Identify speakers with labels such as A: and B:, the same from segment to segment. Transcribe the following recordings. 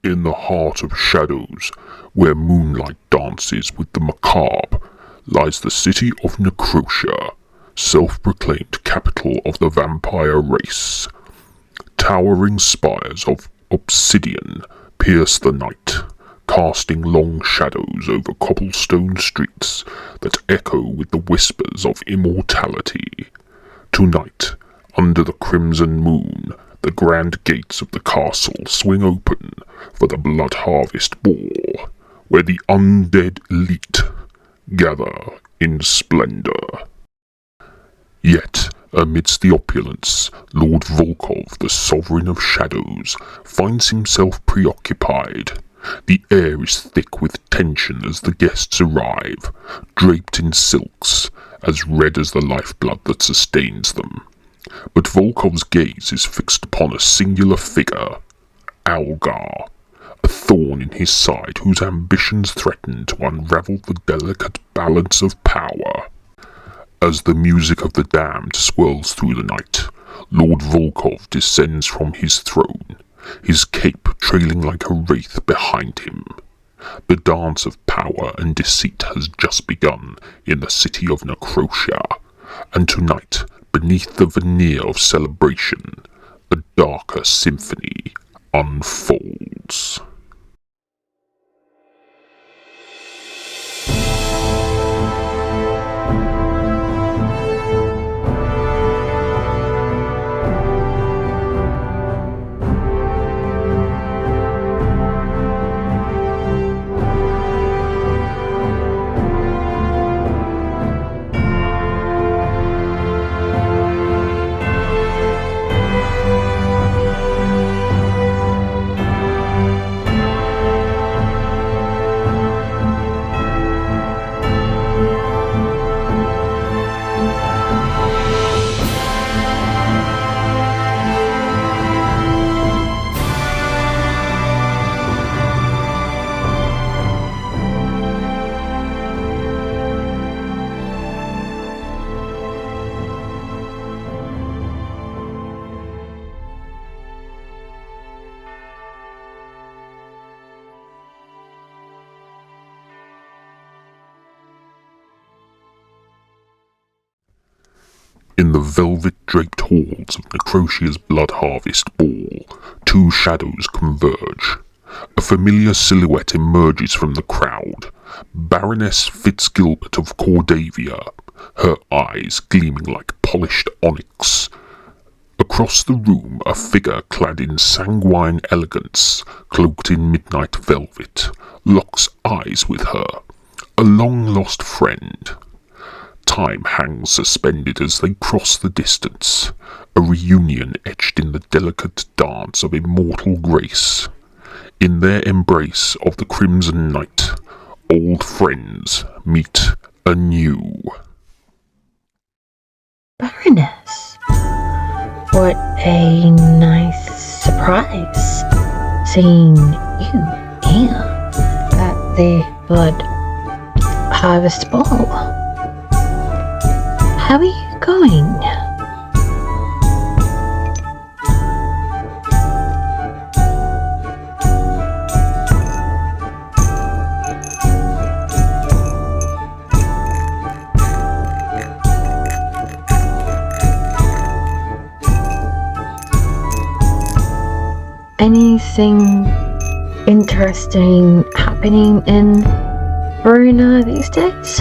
A: In the heart of shadows, where moonlight dances with the macabre, lies the city of Necrotia, self-proclaimed capital of the vampire race. Towering spires of obsidian pierce the night, casting long shadows over cobblestone streets that echo with the whispers of immortality. Tonight, under the crimson moon, the grand gates of the castle swing open for the Blood Harvest Ball, where the undead elite gather in splendor. Yet, amidst the opulence, Lord Volkov, the Sovereign of Shadows, finds himself preoccupied. The air is thick with tension as the guests arrive, draped in silks, as red as the lifeblood that sustains them. But Volkov's gaze is fixed upon a singular figure, Algar, a thorn in his side whose ambitions threaten to unravel the delicate balance of power. As the music of the damned swirls through the night, Lord Volkov descends from his throne, his cape trailing like a wraith behind him. The dance of power and deceit has just begun in the city of Necrotia, and tonight, beneath the veneer of celebration, a darker symphony unfolds. In the velvet-draped halls of Necrotia's Blood Harvest Ball, two shadows converge. A familiar silhouette emerges from the crowd, Baroness Fitzgilbert of Cordavia, her eyes gleaming like polished onyx. Across the room, a figure clad in sanguine elegance, cloaked in midnight velvet, locks eyes with her, a long-lost friend. Time hangs suspended as they cross the distance, a reunion etched in the delicate dance of immortal grace. In their embrace of the crimson night, old friends meet anew.
B: Baroness, what a nice surprise seeing you here at the Blood Harvest Ball. How are you going? Anything interesting happening in Verona these days?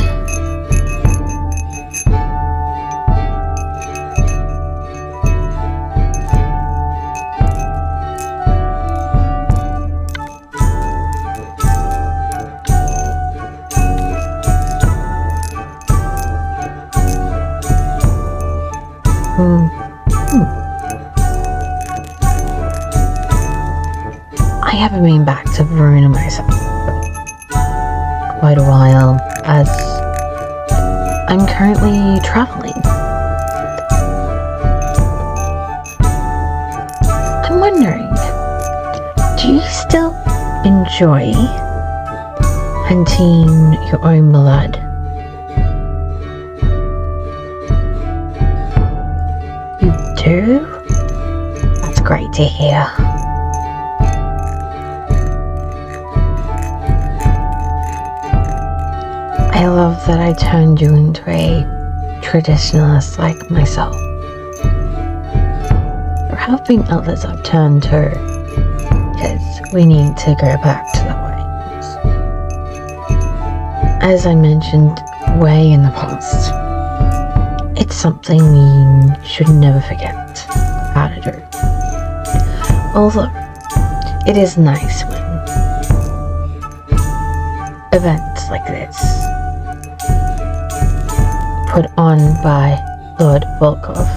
B: I haven't been back to Verona myself for quite a while, as I'm currently traveling. I'm wondering, do you still enjoy hunting your own blood? You do? That's great to hear. I love that I turned you into a traditionalist like myself. There have been others I've turned to, because we need to go back to the ways. As I mentioned way in the past, it's something we should never forget how to do. Although, it is nice when events like this, put on by Lord Volkov,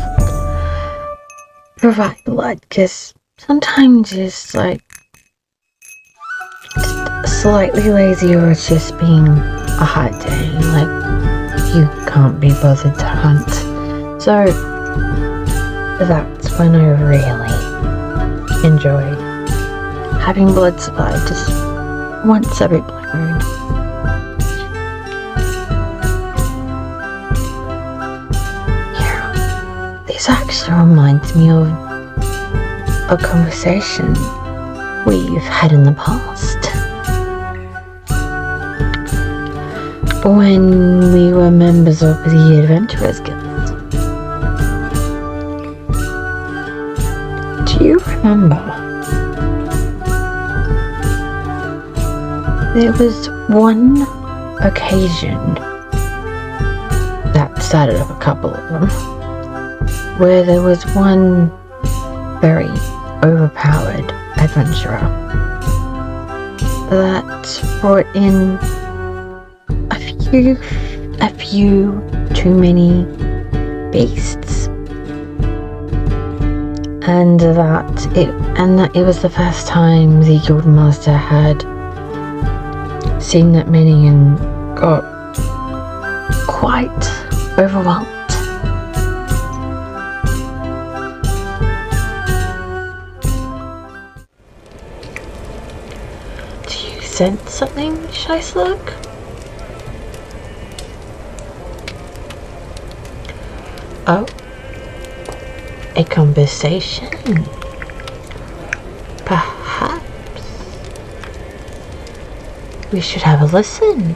B: provide blood, because sometimes it's like just slightly lazy, or it's just being a hot day, like you can't be bothered to hunt. So that's when I really enjoy having blood supplied just once every blue moon. This actually reminds me of a conversation we've had in the past. When we were members of the Adventurers Guild. Do you remember? There was one occasion that started up a couple of them, where there was one very overpowered adventurer that brought in a few too many beasts, and that it was the first time the guildmaster had seen that many and got quite overwhelmed. Sense something, Scheisslook? Oh, a conversation. Perhaps we should have a listen.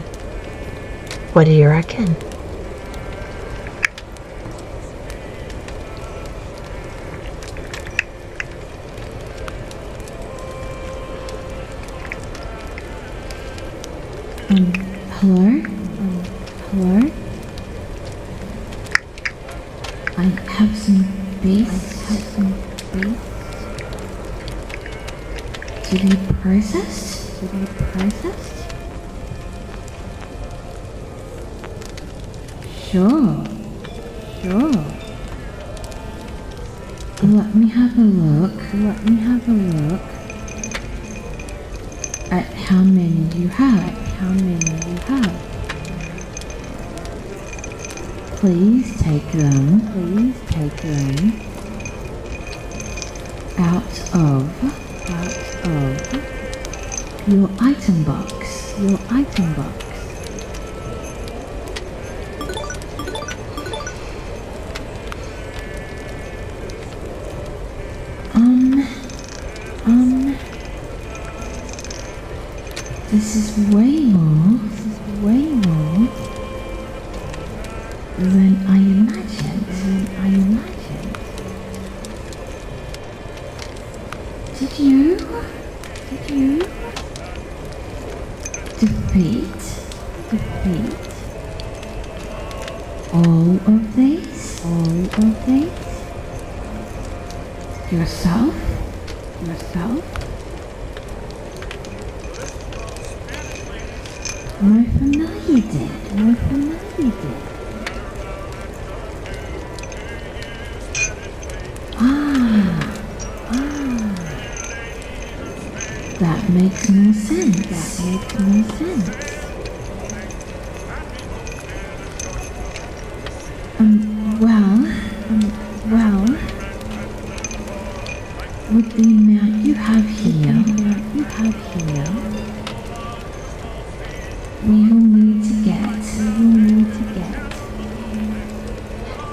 B: What do you reckon?
C: Hello? Hello? I have some beasts. To be processed? Sure. Let me have a look. At how many you have. Please take them out of your item box. This is way more than I imagined. Did you defeat all of these? Yourself? More familiar you did. That makes more sense. Well, with the amount you have here, we will need to get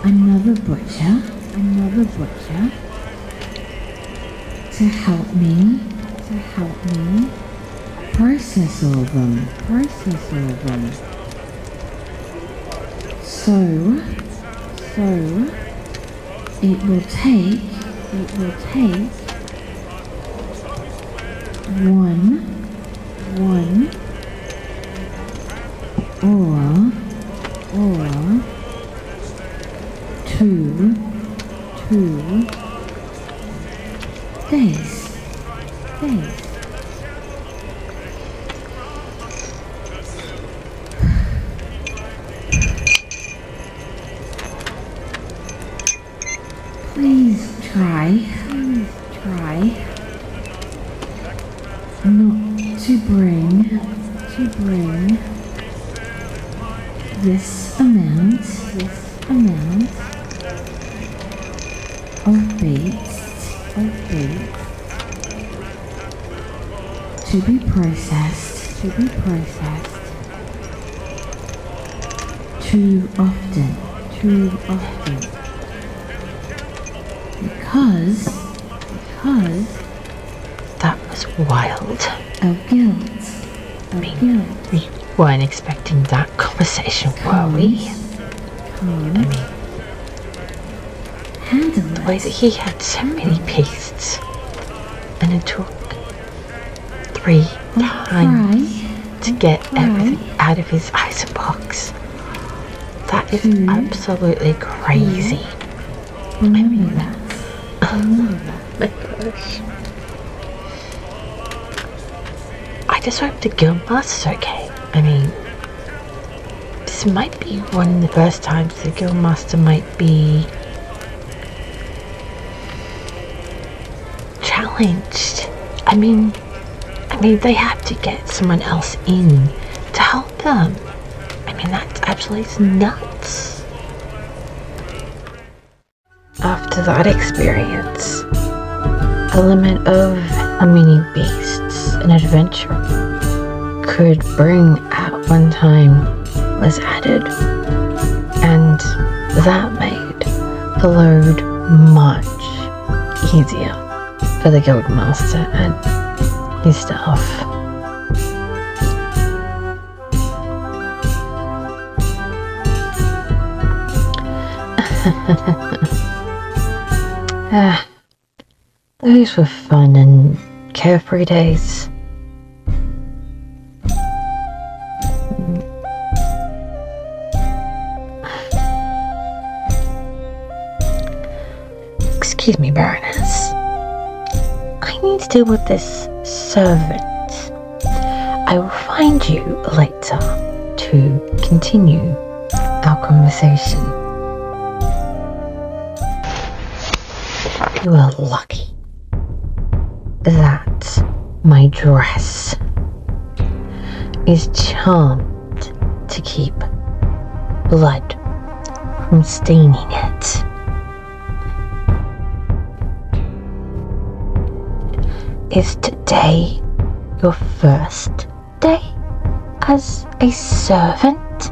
C: another butcher to help me process all of them. it will take one or two days. Please try not to bring this amount of bait to be processed too often because
B: That was wild.
C: of guilt.
B: We weren't expecting that conversation, were we?
C: Handle
B: The way that he had so many beasts, and it took 3 times to get everything out of his icebox. That is absolutely crazy.
C: Remember that.
B: My gosh. I just hope the Guildmaster's okay. I mean, this might be one of the first times the Guildmaster might be challenged. I mean, they have to get someone else in to help them. I mean, that's absolutely nuts. After that experience, element of how many beasts an adventurer could bring at one time was added, and that made the load much easier for the Guildmaster and his staff. Those were fun and carefree days. Excuse me, Baroness. I need to deal with this servant. I will find you later to continue our conversation. You are lucky that my dress is charmed to keep blood from staining it. Is today your first day as a servant?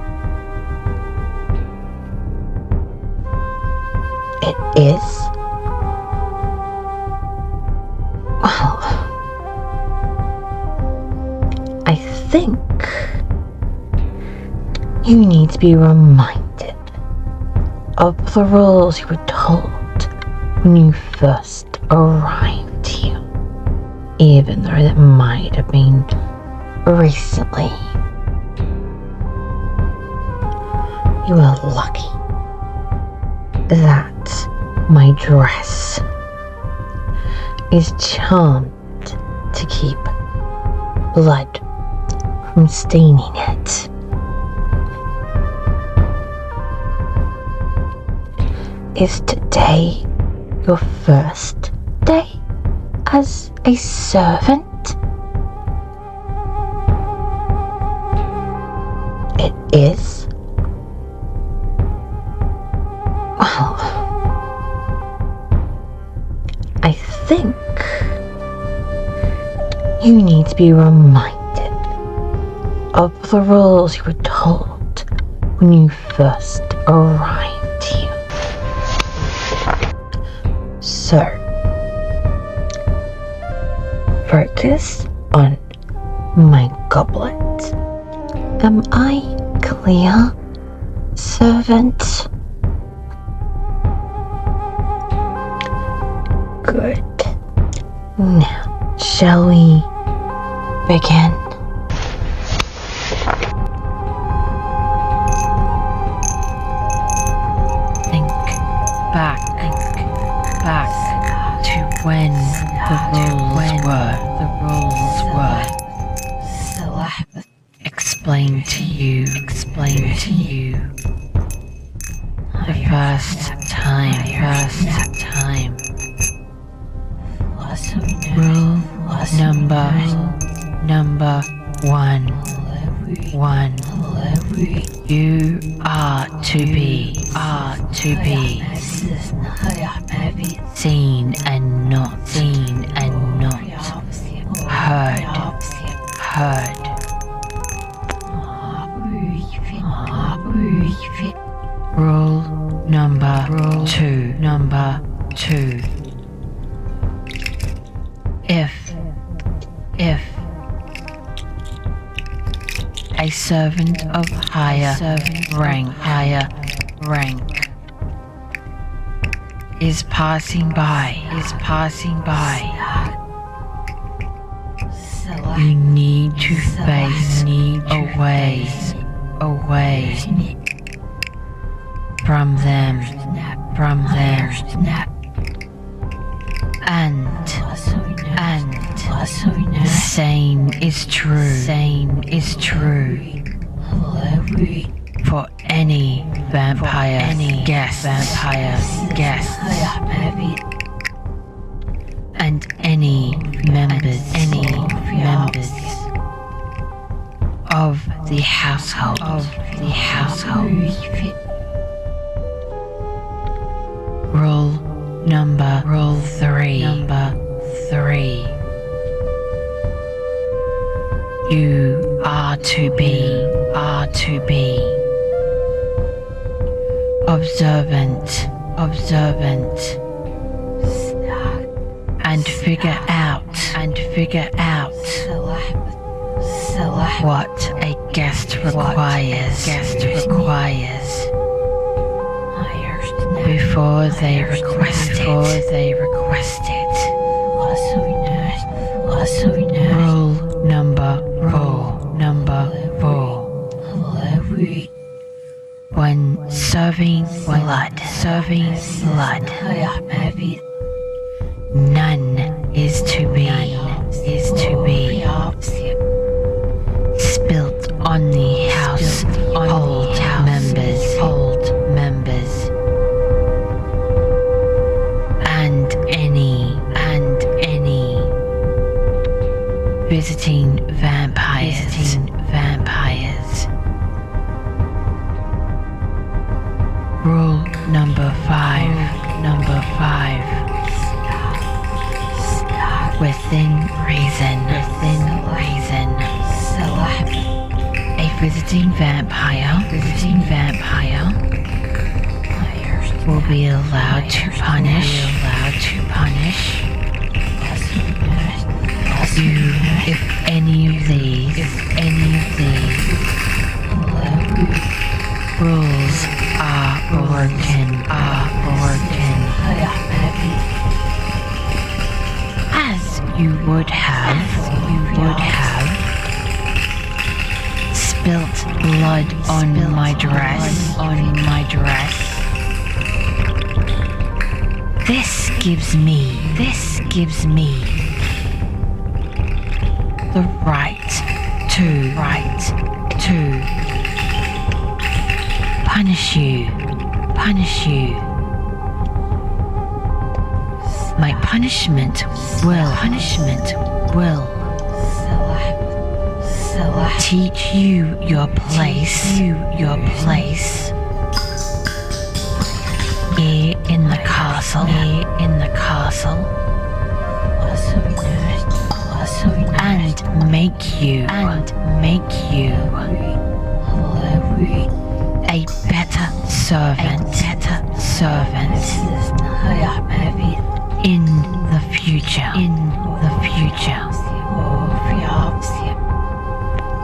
B: It is? Well, I think you need to be reminded of the rules you were told when you first arrived here, even though that might have been recently. You are lucky that my dress is charmed to keep blood from staining it. Is today your first day as a servant? It is? Well, I think you need to be reminded of the rules you were told when you first arrived here. So, focus on my goblet. Am I clear? servant. Good. Now, shall we begin?
D: Think back to when the rules were. Explain to you. The first time. Rule number one. You are to be seen and not heard. Rule number two. If a servant of higher rank is passing by, you need to face away from them. And same is true for any vampire guest and any members of the household. Rule three. You are to be observant and figure out what a guest requires before they request it. Rule number four. When serving blood, none is to be spilt on the household members and any visiting vampires. Rule number five. Within reason. A visiting vampire will be allowed to punish you if any of these rules are broken. As you would have spilt blood on my dress. This gives me the right to punish you. My punishment will teach you your place here in the castle, and make you a better servant in the future.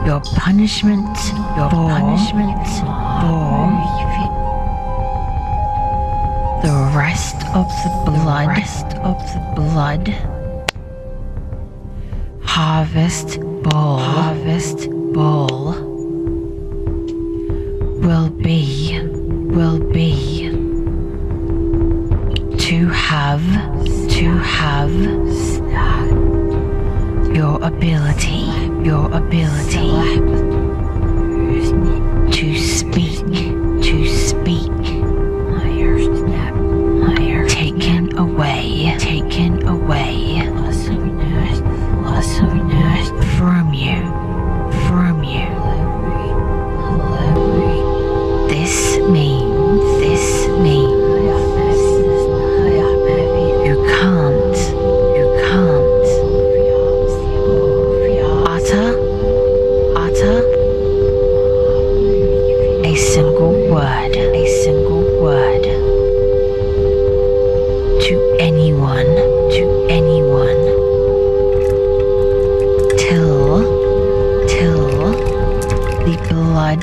D: your punishment for the rest of the blood. Harvest ball will be to have your ability to speak taken away from you. This means you can't utter a single word to anyone till the blood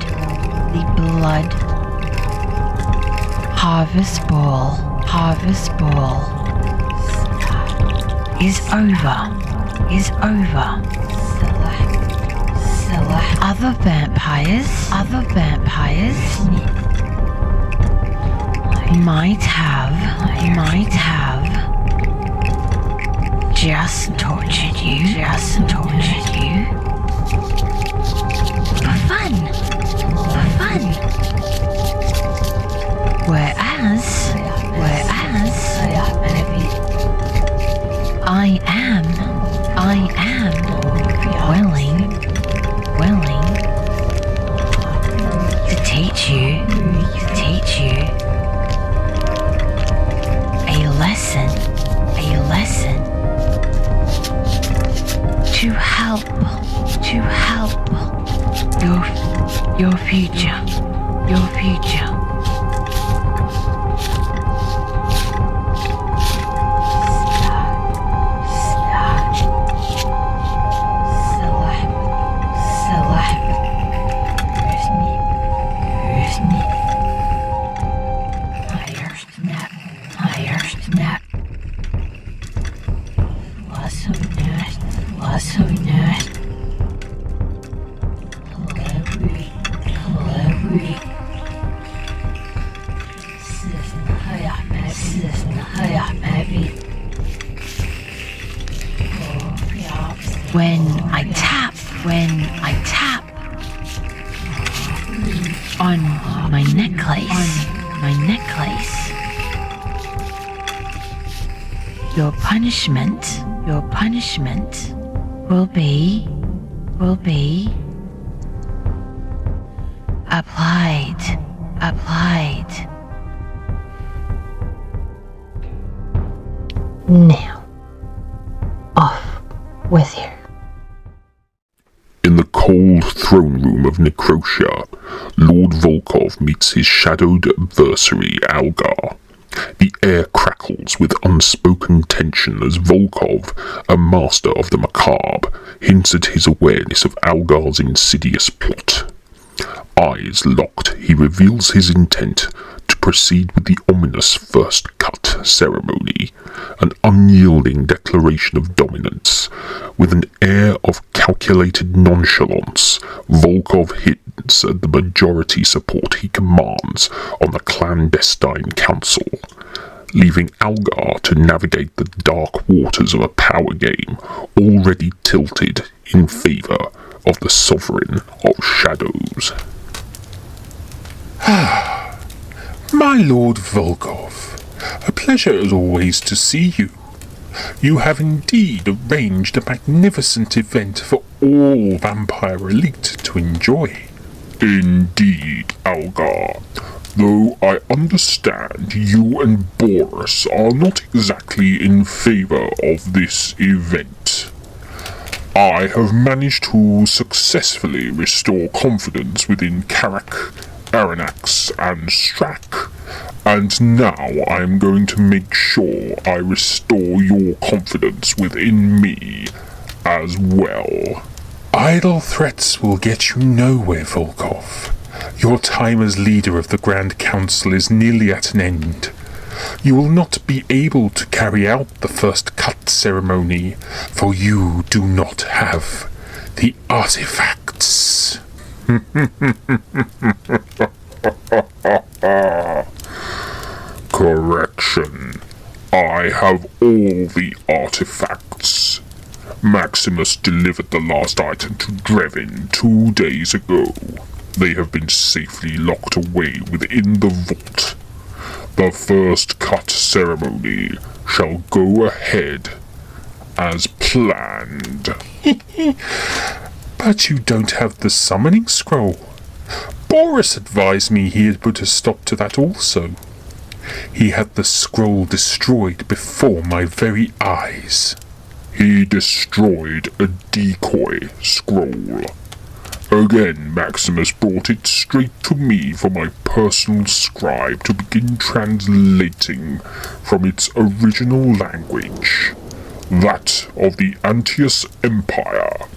D: harvest ball is over. Other vampires might have just tortured you for fun. Whereas I am willing to teach you a lesson to help your future. When I tap on my necklace, your punishment will be applied.
B: Now, off with you.
A: In the cold throne room of Necrotia, Lord Volkov meets his shadowed adversary Algar. The air crackles with unspoken tension as Volkov, a master of the macabre, hints at his awareness of Algar's insidious plot. Eyes locked, he reveals his intent to proceed with the ominous first cut ceremony, an unyielding declaration of dominance. With an air of calculated nonchalance, Volkov hints at the majority support he commands on the clandestine council, leaving Algar to navigate the dark waters of a power game already tilted in favour of the Sovereign of Shadows.
E: My Lord Volkov, a pleasure as always to see you. You have indeed arranged a magnificent event for all vampire elite to enjoy.
A: Indeed, Algar. Though I understand you and Borus are not exactly in favour of this event. I have managed to successfully restore confidence within Karak, Aranax and Strak, and now I am going to make sure I restore your confidence within me as well.
E: Idle threats will get you nowhere, Volkov. Your time as leader of the Grand Council is nearly at an end. You will not be able to carry out the first cut ceremony, for you do not have the artifacts.
A: Correction. I have all the artifacts. Maximus delivered the last item to Drevin 2 days ago. They have been safely locked away within the vault. The first cut ceremony shall go ahead as planned.
E: But you don't have the summoning scroll. Borus advised me he had put a stop to that also. He had the scroll destroyed before my very eyes.
A: He destroyed a decoy scroll. Again, Maximus brought it straight to me for my personal scribe to begin translating from its original language, that of the Antius Empire.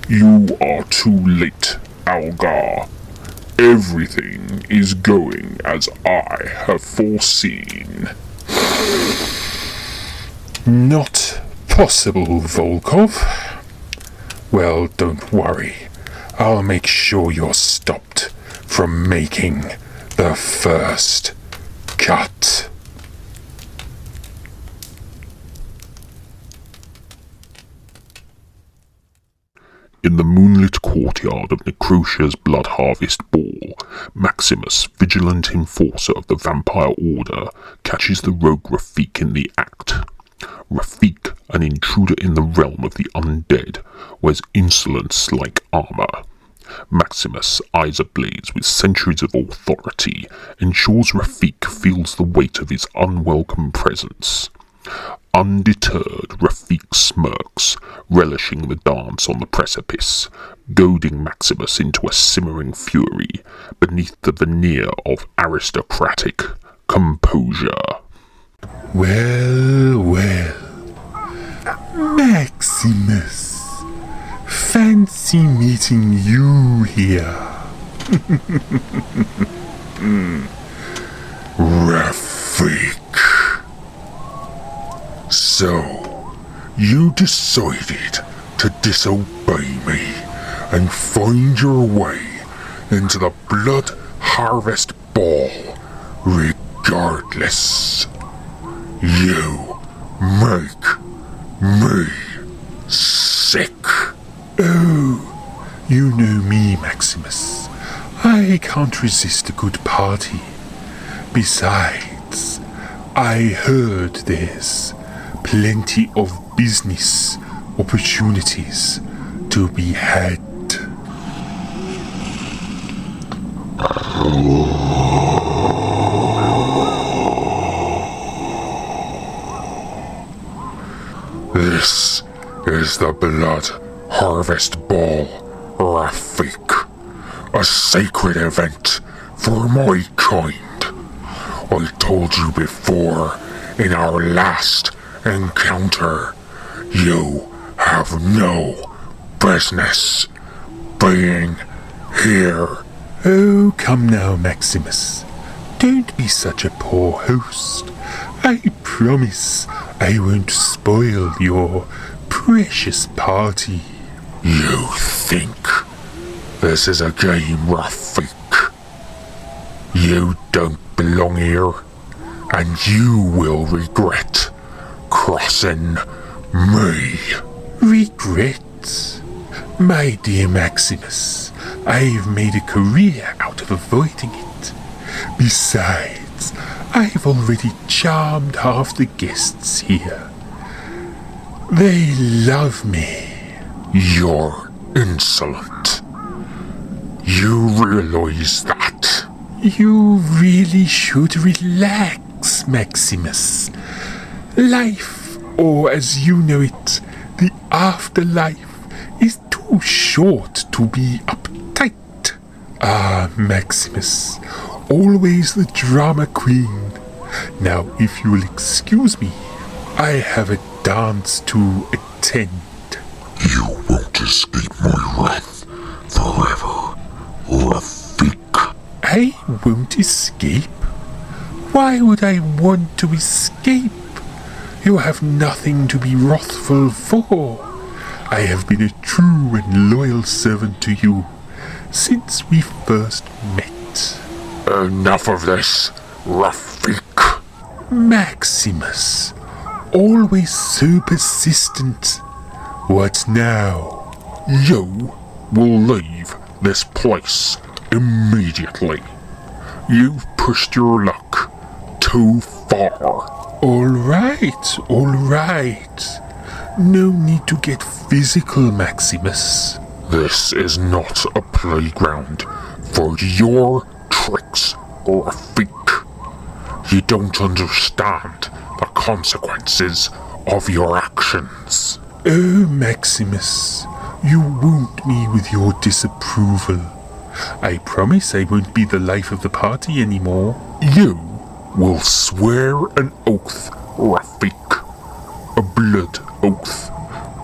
A: You are too late, Algar. Everything is going as I have foreseen.
E: Not possible, Volkov. Well, don't worry. I'll make sure you're stopped from making the first cut.
A: In the moonlit courtyard of Necrocia's Blood Harvest Ball, Maximus, vigilant enforcer of the Vampire Order, catches the rogue Rafiq in the act. Rafiq, an intruder in the realm of the undead, wears insolence like armour. Maximus, eyes ablaze with centuries of authority, ensures Rafiq feels the weight of his unwelcome presence. Undeterred, Rafiq smirks, relishing the dance on the precipice, goading Maximus into a simmering fury beneath the veneer of aristocratic composure.
E: Well, well. Maximus. Fancy meeting you here.
A: Rafiq. So, you decided to disobey me and find your way into the Blood Harvest Ball regardless. You make me sick.
E: Oh, you know me, Maximus. I can't resist a good party. Besides, I heard there's plenty of business opportunities to be had.
A: This is the Blood Harvest Ball, Rafiq. A sacred event for my kind. I told you before, in our last encounter, you have no business being here.
E: Oh, come now, Maximus. Don't be such a poor host. I promise I won't spoil your precious party.
A: You think this is a game, Rafiq? You don't belong here, and you will regret crossing me.
E: Regret? My dear Maximus, I've made a career out of avoiding it. Besides, I've already charmed half the guests here. They love me.
A: You're insolent. You realize that?
E: You really should relax, Maximus. Life, or as you know it, the afterlife, is too short to be uptight. Ah, Maximus, always the drama queen. Now, if you'll excuse me, I have a dance to attend.
A: You won't escape my
E: I won't escape? Why would I want to escape? You have nothing to be wrathful for. I have been a true and loyal servant to you since we first met.
A: Enough of this, Rafiq.
E: Maximus, always so persistent. What now?
A: You will leave this place immediately. You've pushed your luck too far.
E: All right. No need to get physical, Maximus.
A: This is not a playground for your tricks, Rafiq. You don't understand the consequences of your actions.
E: Oh, Maximus, you wound me with your disapproval. I promise I won't be the life of the party anymore.
A: You will swear an oath, Rafiq. A blood oath,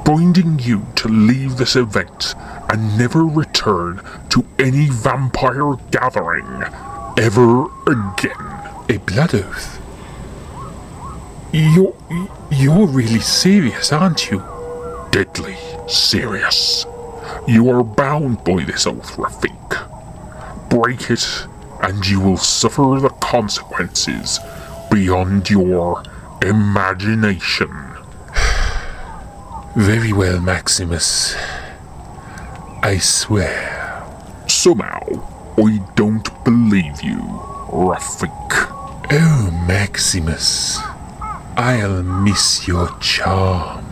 A: binding you to leave this event and never return to any vampire gathering ever again.
E: A blood oath? You're really serious, aren't you?
A: Deadly serious. You are bound by this oath, Rafiq. Break it, and you will suffer the consequences beyond your imagination.
E: Very well, Maximus. I swear.
A: Somehow, I don't believe you, Rafiq.
E: Oh, Maximus, I'll miss your charm.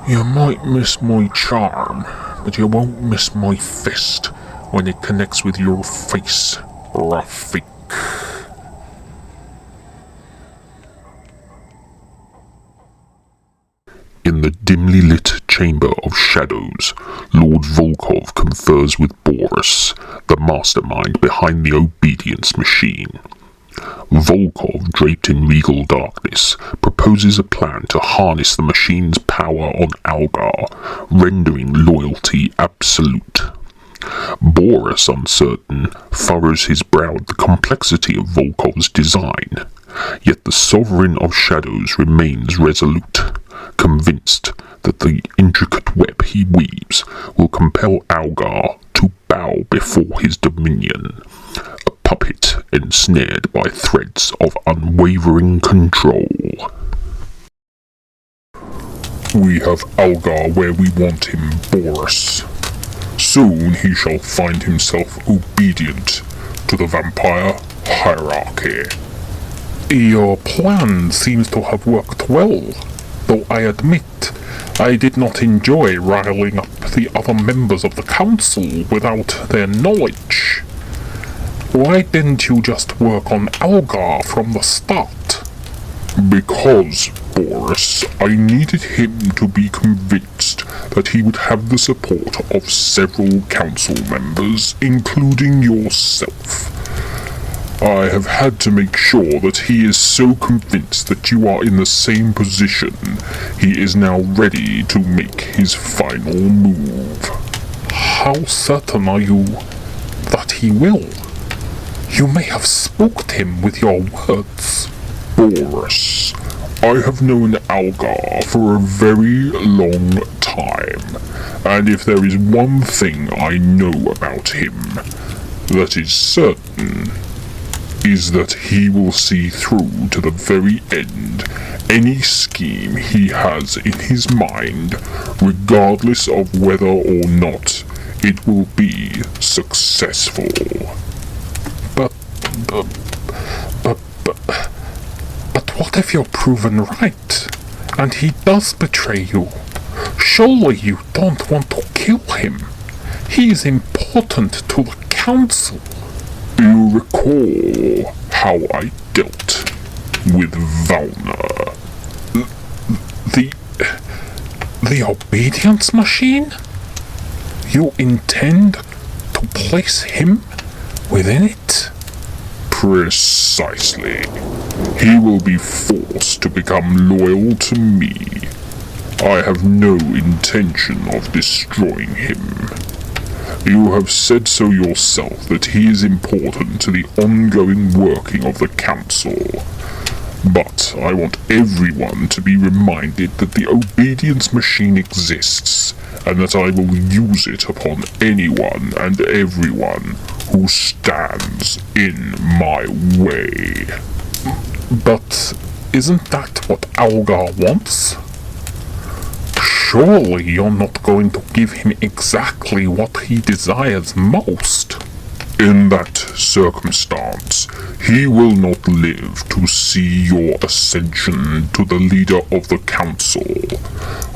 A: You might miss my charm, but you won't miss my fist when it connects with your face, Rafiq. In the dimly lit Chamber of Shadows, Lord Volkov confers with Borus, the mastermind behind the obedience machine. Volkov, draped in regal darkness, proposes a plan to harness the machine's power on Algar, rendering loyalty absolute. Borus, uncertain, furrows his brow at the complexity of Volkov's design, yet the Sovereign of Shadows remains resolute, convinced that the intricate web he weaves will compel Algar to bow before his dominion, a puppet ensnared by threads of unwavering control.
E: We have Algar where we want him, Borus. Soon he shall find himself obedient to the vampire hierarchy. Your plan seems to have worked well, though I admit I did not enjoy riling up the other members of the council without their knowledge. Why didn't you just work on Algar from the start?
A: Because, Borus, I needed him to be convinced that he would have the support of several council members, including yourself. I have had to make sure that he is so convinced that you are in the same position, he is now ready to make his final move.
E: How certain are you that he will? You may have spooked him with your words.
A: Borus, I have known Algar for a very long time, and if there is one thing I know about him that is certain, is that he will see through to the very end any scheme he has in his mind, regardless of whether or not it will be successful.
E: But what if you're proven right, and he does betray you? Surely you don't want to kill him. He is important to the council.
A: You recall how I dealt with Valna?
E: The obedience machine? You intend to place him within it?
A: Precisely. He will be forced to become loyal to me. I have no intention of destroying him. You have said so yourself that he is important to the ongoing working of the Council. But I want everyone to be reminded that the obedience machine exists, and that I will use it upon anyone and everyone who stands in my way.
E: But isn't that what Algar wants? Surely you're not going to give him exactly what he desires most.
A: In that circumstance, he will not live to see your ascension to the leader of the Council.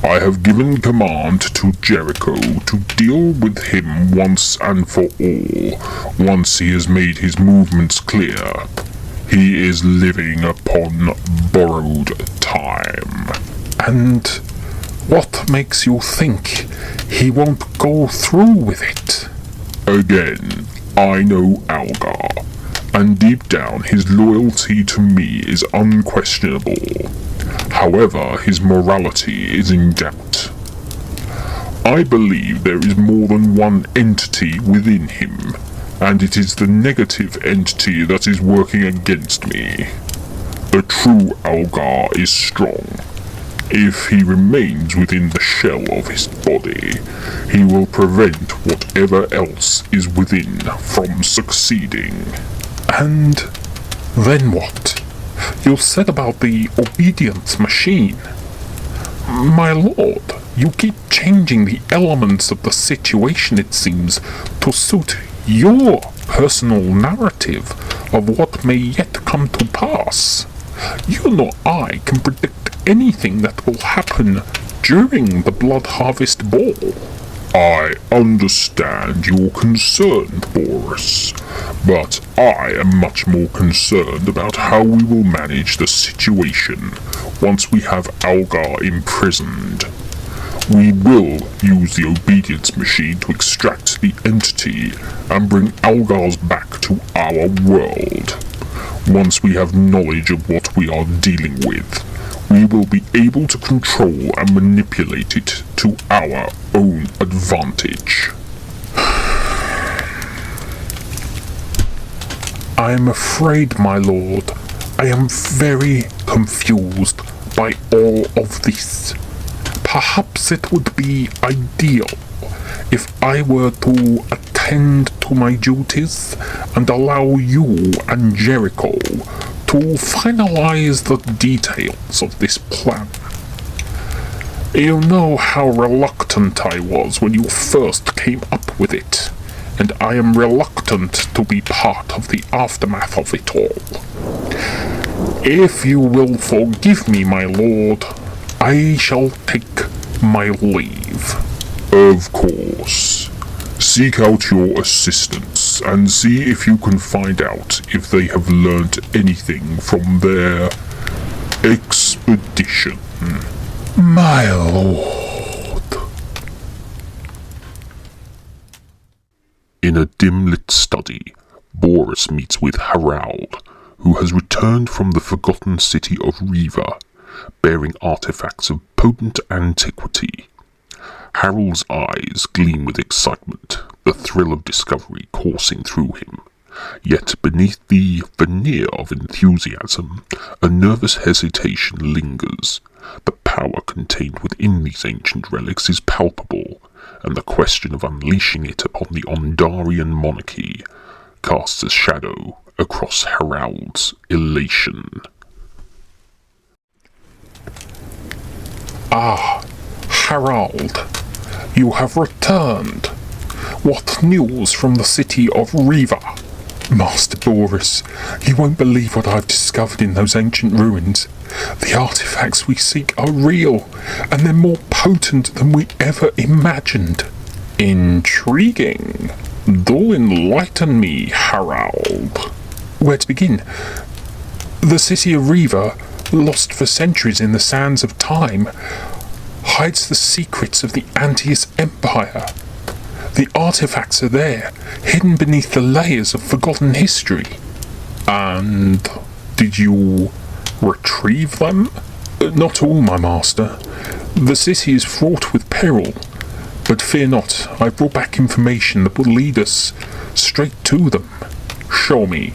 A: I have given command to Jericho to deal with him once and for all, once he has made his movements clear. He is living upon borrowed time.
E: And what makes you think he won't go through with it?
A: Again, I know Algar, and deep down his loyalty to me is unquestionable. However, his morality is in doubt. I believe there is more than one entity within him, and it is the negative entity that is working against me. The true Algar is strong. If he remains within the shell of his body, he will prevent whatever else is within from succeeding.
E: And then what? You said about the obedience machine. My lord, you keep changing the elements of the situation, it seems, to suit your personal narrative of what may yet come to pass. You nor I can predict anything that will happen during the Blood Harvest Ball.
A: I understand your concern, Borus, but I am much more concerned about how we will manage the situation once we have Algar imprisoned. We will use the obedience machine to extract the entity and bring Algar's back to our world. Once we have knowledge of what we are dealing with, we will be able to control and manipulate it to our own advantage.
E: I am afraid, my lord, I am very confused by all of this. Perhaps it would be ideal if I were to attend to my duties and allow you and Jericho to finalize the details of this plan. You know how reluctant I was when you first came up with it, and I am reluctant to be part of the aftermath of it all. If you will forgive me, my lord, I shall take my leave.
A: Of course. Seek out your assistants and see if you can find out if they have learnt anything from their expedition.
E: My lord.
A: In a dim-lit study, Borus meets with Harald, who has returned from the forgotten city of Riva, bearing artifacts of potent antiquity. Harald's eyes gleam with excitement, the thrill of discovery coursing through him. Yet beneath the veneer of enthusiasm, a nervous hesitation lingers. The power contained within these ancient relics is palpable, and the question of unleashing it upon the Ondarian monarchy casts a shadow across Harald's elation.
E: Ah, Harald, you have returned. What news from the city of Riva? Master Borus, you won't believe what I've discovered in those ancient ruins. The artifacts we seek are real, and they're more potent than we ever imagined. Intriguing. Do enlighten me, Harald. Where to begin? The city of Riva, lost for centuries in the sands of time, hides the secrets of the Antaeus Empire. The artifacts are there, hidden beneath the layers of forgotten history. And did you retrieve them? Not all, my master. The city is fraught with peril. But fear not, I brought back information that will lead us straight to them. Show me.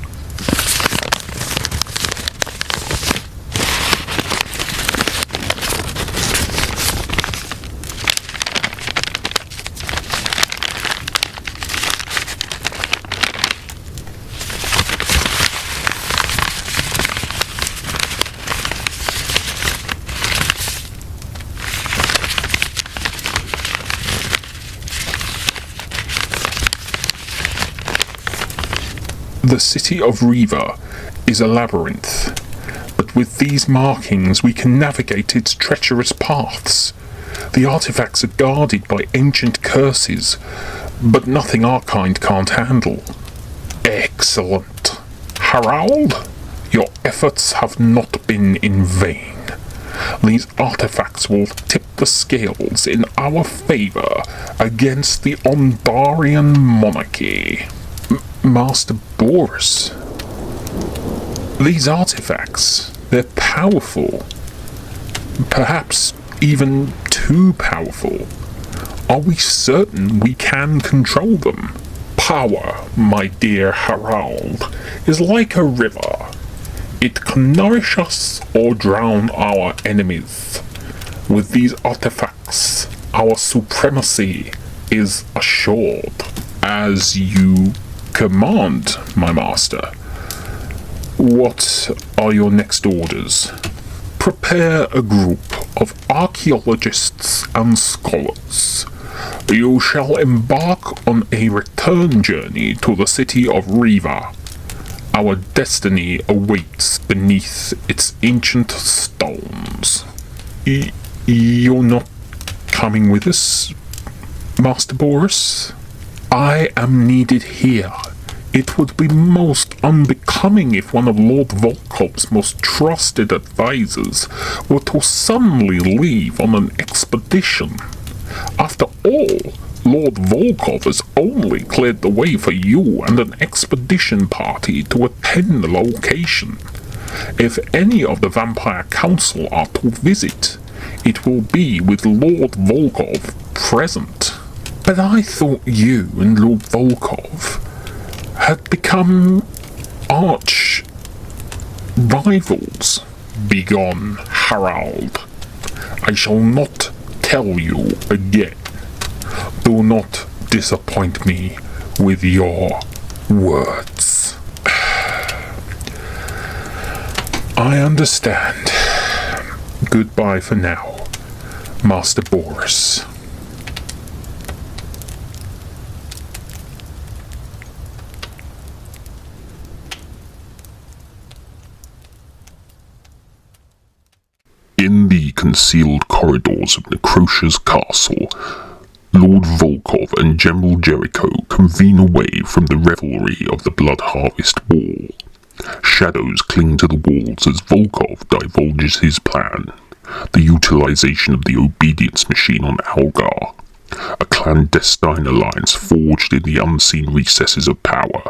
E: The city of Riva is a labyrinth, but with these markings we can navigate its treacherous paths. The artifacts are guarded by ancient curses, but nothing our kind can't handle. Excellent. Harald, your efforts have not been in vain. These artifacts will tip the scales in our favour against the Ondarian monarchy. Master Borus. These artifacts, they're powerful. Perhaps even too powerful. Are we certain we can control them? Power, my dear Harald, is like a river. It can nourish us or drown our enemies. With these artifacts, our supremacy is assured. As you command, my master. What are your next orders? Prepare a group of archaeologists and scholars. You shall embark on a return journey to the city of Riva. Our destiny awaits beneath its ancient stones. You're not coming with us, Master Borus? I am needed here. It would be most unbecoming if one of Lord Volkov's most trusted advisors were to suddenly leave on an expedition. After all, Lord Volkov has only cleared the way for you and an expedition party to attend the location. If any of the Vampire Council are to visit, it will be with Lord Volkov present. But I thought you and Lord Volkov had become arch rivals. Begone, Harald. I shall not tell you again. Do not disappoint me with your words. I understand. Goodbye for now, Master Borus.
A: In the concealed corridors of Necrocia's castle, Lord Volkov and General Jericho convene away from the revelry of the Blood Harvest Ball. Shadows cling to the walls as Volkov divulges his plan, the utilization of the obedience machine on Algar, a clandestine alliance forged in the unseen recesses of power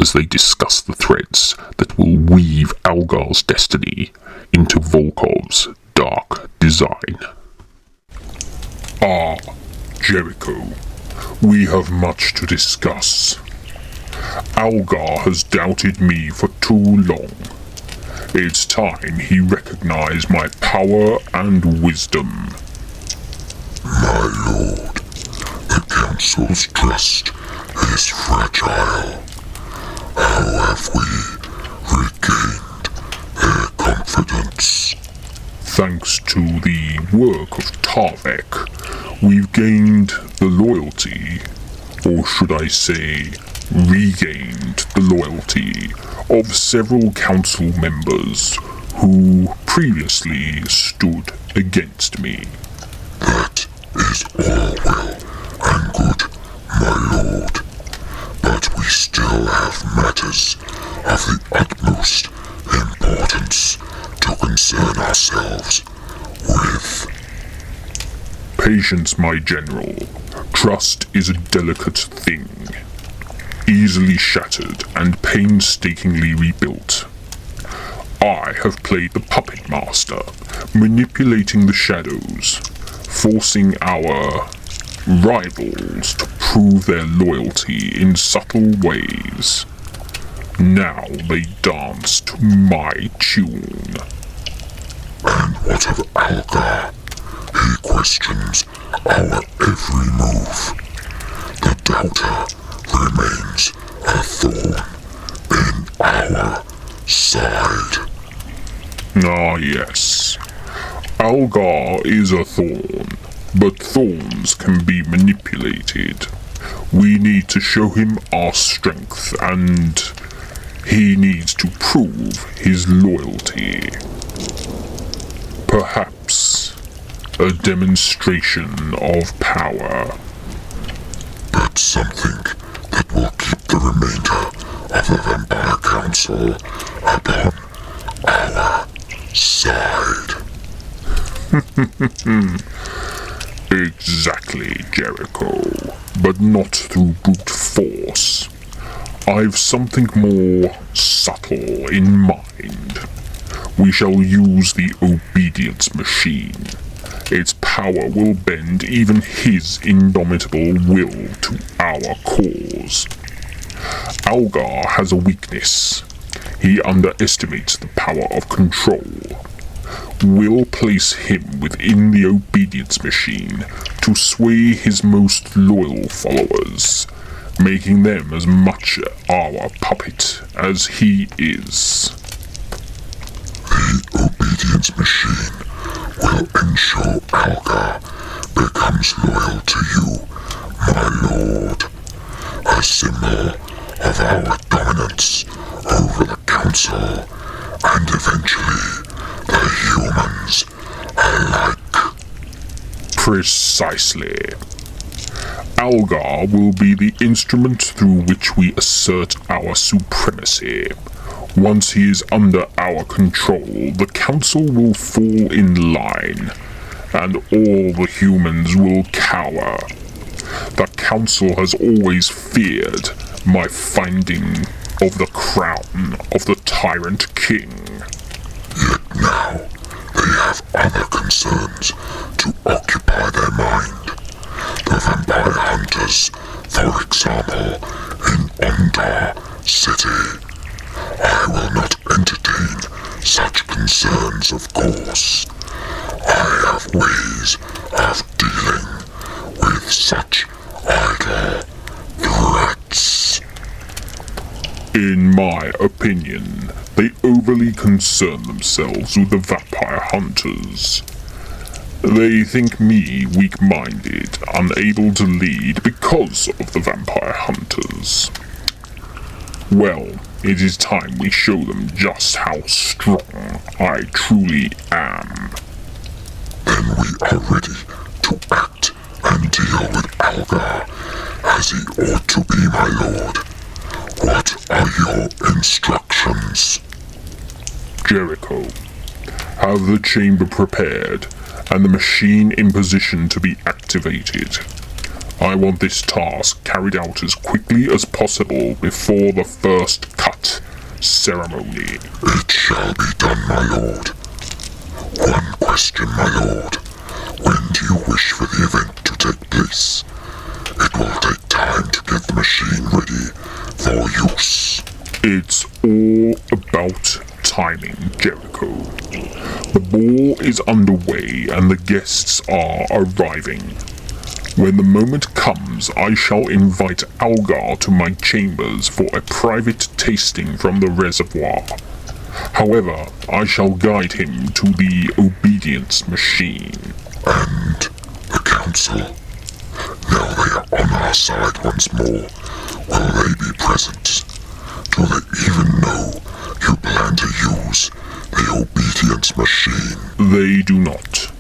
A: as they discuss the threads that will weave Algar's destiny into Volkov's dark design.
E: Ah, Jericho, we have much to discuss. Algar has doubted me for too long. It's time he recognized my power and wisdom.
A: My lord, the Council's trust is fragile. How have we regained their confidence?
E: Thanks to the work of Tarvek, we've gained the loyalty, or should I say, regained the loyalty of several council members who previously stood against me.
A: That is all well and good, my lord.
F: have matters of the utmost importance to concern ourselves with.
A: Patience, my general. Trust is a delicate thing, easily shattered and painstakingly rebuilt. I have played the puppet master, manipulating the shadows, forcing our rivals to prove their loyalty in subtle ways. Now they dance to my tune.
F: And what of Algar? He questions our every move. The doubter remains a thorn in our side.
A: Ah, yes. Algar is a thorn, but thorns can be manipulated. We need to show him our strength, and he needs to prove his loyalty. Perhaps a demonstration of power.
F: But something that will keep the remainder of the Vampire Council upon our side.
A: Exactly, Jericho, but not through brute force. I've something more subtle in mind. We shall use the obedience machine. Its power will bend even his indomitable will to our cause. Algar has a weakness. He underestimates the power of control. We'll place him within the obedience machine to sway his most loyal followers, making them as much our puppet as he is.
F: The obedience machine will ensure Algar becomes loyal to you, my lord. A symbol of our dominance over the council, and eventually the humans alike.
A: Precisely. Algar will be the instrument through which we assert our supremacy. Once he is under our control, the council will fall in line, and all the humans will cower. The council has always feared my finding of the crown of the Tyrant King.
F: Yet now they have other concerns to occupy their mind. The vampire hunters, for example, in Ondar City. I will not entertain such concerns, of course. I have ways of dealing with such idle threats.
A: In my opinion, they overly concern themselves with the vampire hunters. They think me weak-minded, unable to lead because of the vampire hunters. Well, it is time we show them just how strong I truly am.
F: Then we are ready to act and deal with Algar as he ought to be, my lord. What are your instructions?
A: Jericho, have the chamber prepared and the machine in position to be activated. I want this task carried out as quickly as possible before the first cut ceremony.
F: It shall be done, my lord. One question, my lord. When do you wish for the event to take place? It will take time to get the machine ready for use.
A: It's all about timing, Jericho. The ball is underway and the guests are arriving. When the moment comes, I shall invite Algar to my chambers for a private tasting from the reservoir. However, I shall guide him to the obedience machine.
F: And the council? Now they are on our side once more. Will they be present? Do they even know you plan to use the obedience machine?
A: They do not.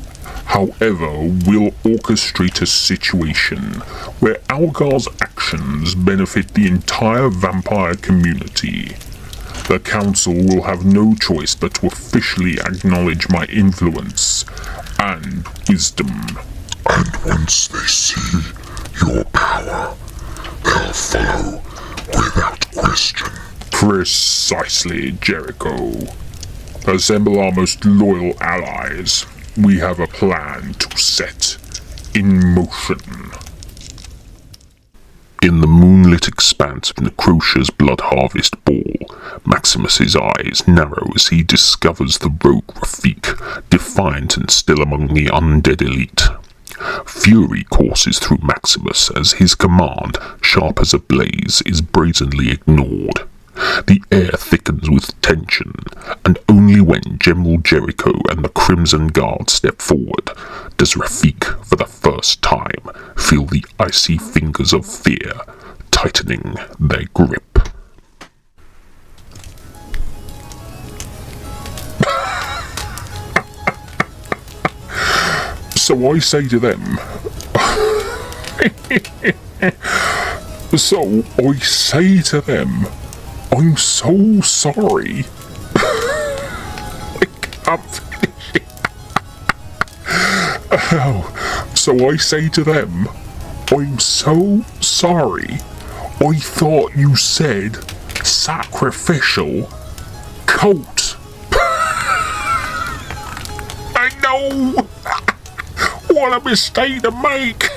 A: However, we'll orchestrate a situation where Algar's actions actions benefit the entire vampire community. The council will have no choice but to officially acknowledge my influence and wisdom.
F: And once they see your power, they'll follow without question.
A: Precisely, Jericho. Assemble our most loyal allies. We have a plan to set in motion. In the moonlit expanse of Necrocia's Blood Harvest Ball, Maximus's eyes narrow as he discovers the rogue Rafiq, defiant and still among the undead elite. Fury courses through Maximus as his command, sharp as a blaze, is brazenly ignored. The air thickens with tension, and only when General Jericho and the Crimson Guard step forward does Rafiq, for the first time, feel the icy fingers of fear tightening their grip. So I say to them, I'm so sorry. I can't finish it. So I say to them, I'm so sorry. I thought you said sacrificial coat. I know. What a mistake to make.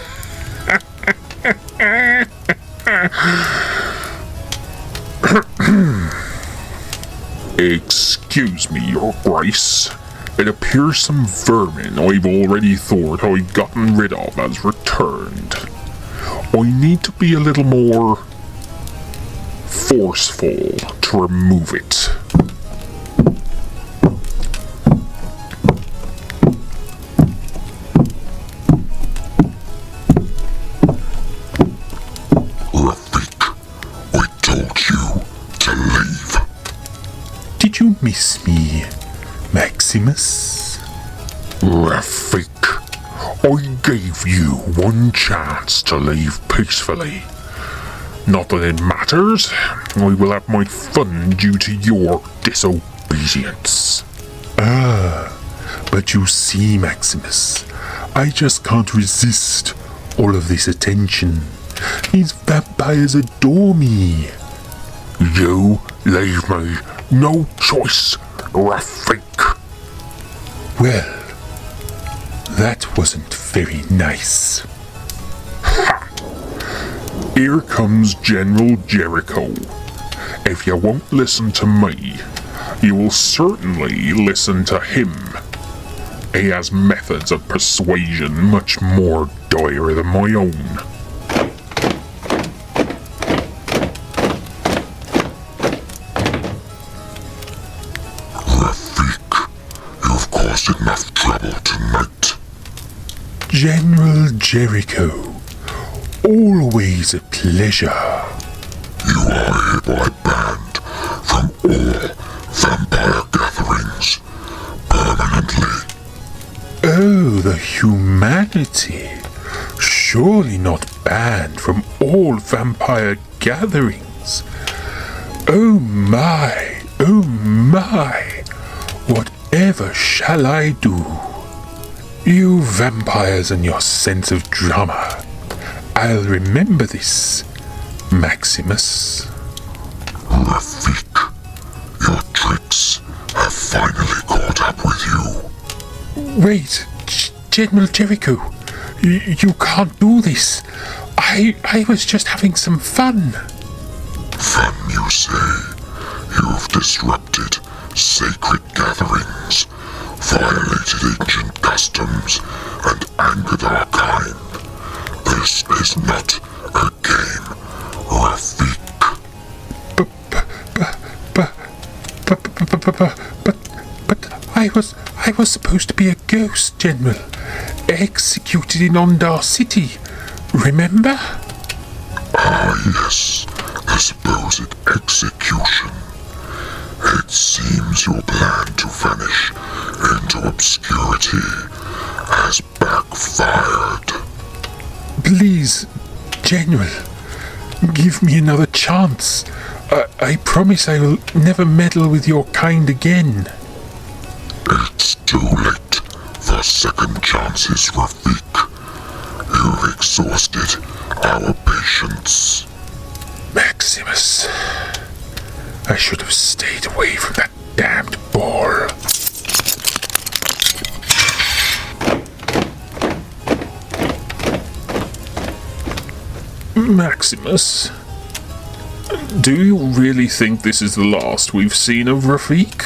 A: Excuse me, Your Grace. It appears some vermin I've already thought I'd gotten rid of has returned. I need to be a little more forceful to remove it.
E: Did you miss me, Maximus?
A: Rafiq, I gave you one chance to leave peacefully. Not that it matters. I will have my fun due to your disobedience.
E: But you see, Maximus, I just can't resist all of this attention. These vampires adore me.
A: You leave me no choice, Rafiq.
E: Well, that wasn't very nice.
A: Ha! Here comes General Jericho. If you won't listen to me, you will certainly listen to him. He has methods of persuasion much more dire than my own.
F: Enough trouble tonight.
E: General Jericho, always a pleasure.
F: You are hereby banned from all vampire gatherings permanently.
E: Oh, the humanity. Surely not banned from all vampire gatherings. Oh my, whatever shall I do? You vampires and your sense of drama. I'll remember this, Maximus.
F: Rafiq, your tricks have finally caught up with you.
E: Wait, General Jericho, you can't do this. I was just having some fun.
F: Fun, you say? You've disrupted sacred gatherings, violated ancient customs, and angered our kind. This is not a game, Rafiq.
E: But I was supposed to be a ghost, General, executed in Ondar City. Remember?
F: Ah, yes, the supposed execution. It seems your plan to vanish into obscurity has backfired.
E: Please, General, Give me another chance. I promise I will never meddle with your kind again.
F: It's too late for second chances, Rafiq. You've exhausted our patience.
E: Maximus, I should have stayed away from that damned boar. Maximus, do you really think this is the last we've seen of Rafiq?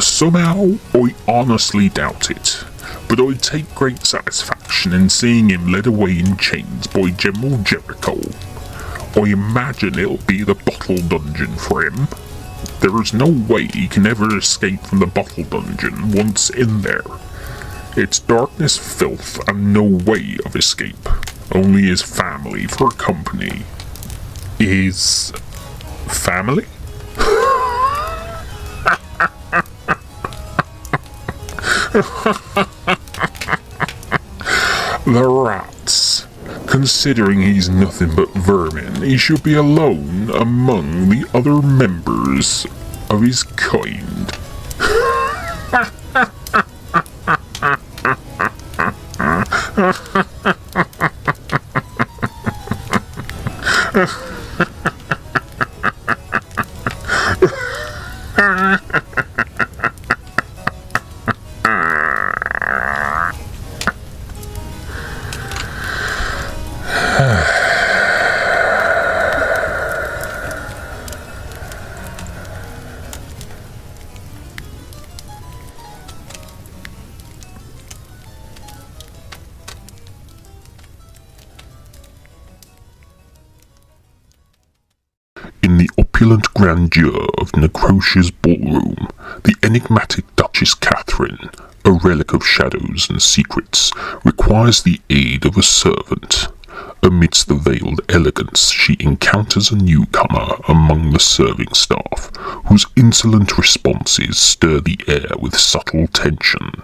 A: Somehow, I honestly doubt it, but I take great satisfaction in seeing him led away in chains by General Jericho. I imagine it'll be the bottle dungeon for him. There is no way he can ever escape from the bottle dungeon once in there. It's darkness, filth, and no way of escape. Only his family for company.
E: His family?
A: The rats. Considering he's nothing but vermin, he should be alone among the other members of his kind. In the opulent grandeur of Necrocia's ballroom, the enigmatic Duchess Catherine, a relic of shadows and secrets, requires the aid of a servant. Amidst the veiled elegance, she encounters a newcomer among the serving staff, whose insolent responses stir the air with subtle tension.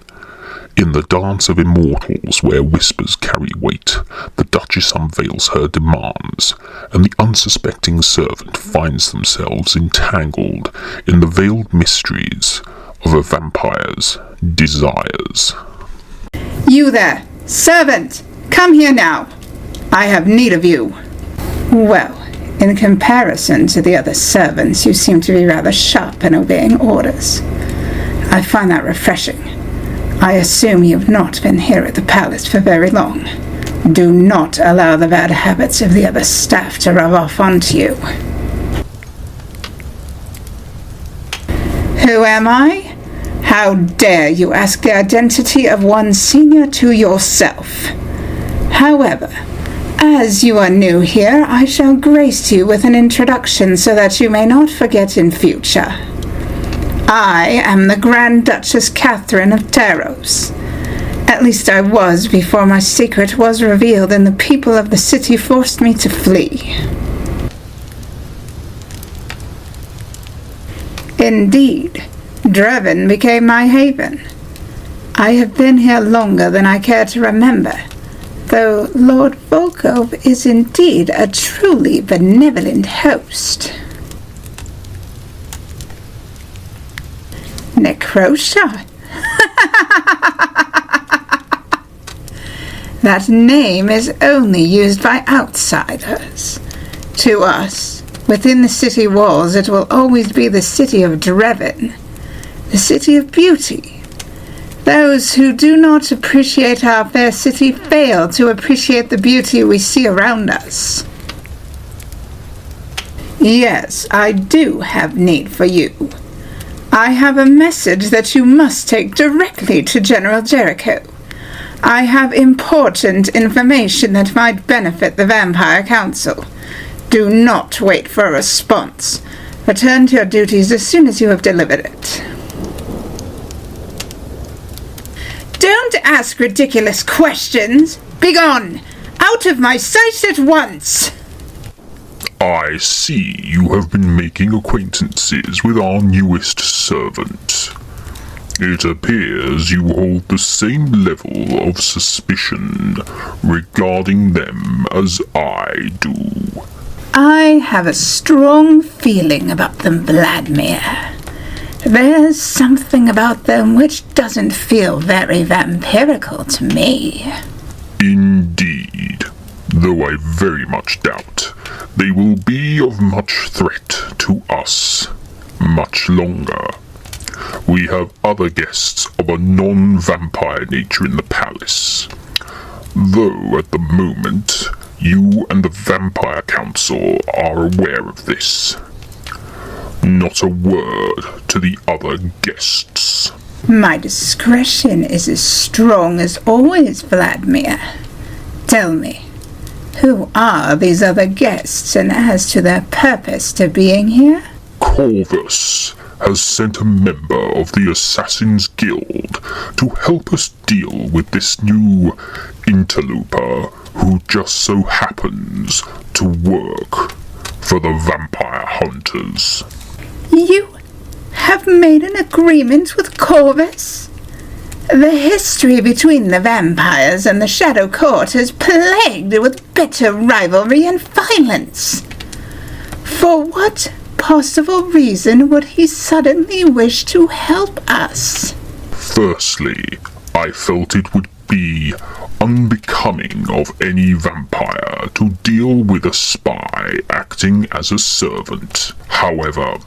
A: In the dance of immortals where whispers carry weight, the Duchess unveils her demands, and the unsuspecting servant finds themselves entangled in the veiled mysteries of a vampire's desires.
G: You there, servant! Come here now! I have need of you. Well, in comparison to the other servants, you seem to be rather sharp in obeying orders. I find that refreshing. I assume you've not been here at the palace for very long. Do not allow the bad habits of the other staff to rub off onto you. Who am I? How dare you ask the identity of one senior to yourself? However, as you are new here, I shall grace you with an introduction so that you may not forget in future. I am the Grand Duchess Catherine of Taros. At least I was before my secret was revealed and the people of the city forced me to flee. Indeed, Dreven became my haven. I have been here longer than I care to remember, though Lord Volkov is indeed a truly benevolent host. Necrocia? That name is only used by outsiders. To us, within the city walls, it will always be the city of Dreven, the city of beauty. Those who do not appreciate our fair city fail to appreciate the beauty we see around us. Yes, I do have need for you. I have a message that you must take directly to General Jericho. I have important information that might benefit the Vampire Council. Do not wait for a response. Return to your duties as soon as you have delivered it. Don't ask ridiculous questions! Begone! Out of my sight at once!
A: I see you have been making acquaintances with our newest servant. It appears you hold the same level of suspicion regarding them as I do.
G: I have a strong feeling about them, Vladimir. There's something about them which doesn't feel very vampirical to me.
A: Indeed, though I very much doubt they will be of much threat to us much longer. We have other guests of a non-vampire nature in the palace, though at the moment you and the Vampire Council are aware of this. Not a word to the other guests.
G: My discretion is as strong as always, Vladimir. Tell me, who are these other guests, and as to their purpose to being here?
A: Corvus has sent a member of the Assassin's Guild to help us deal with this new interloper who just so happens to work for the Vampire Hunters.
G: You have made an agreement with Corvus? The history between the vampires and the Shadow Court is plagued with bitter rivalry and violence. For what possible reason would he suddenly wish to help us?
A: Firstly, I felt it would be unbecoming of any vampire to deal with a spy acting as a servant. However,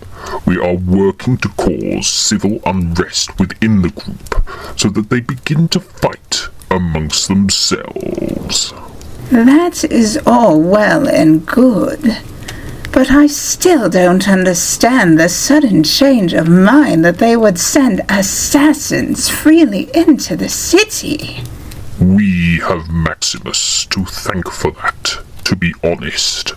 A: we are working to cause civil unrest within the group so that they begin to fight amongst themselves.
G: That is all well and good, but I still don't understand the sudden change of mind that they would send assassins freely into the city.
A: We have Maximus to thank for that, to be honest.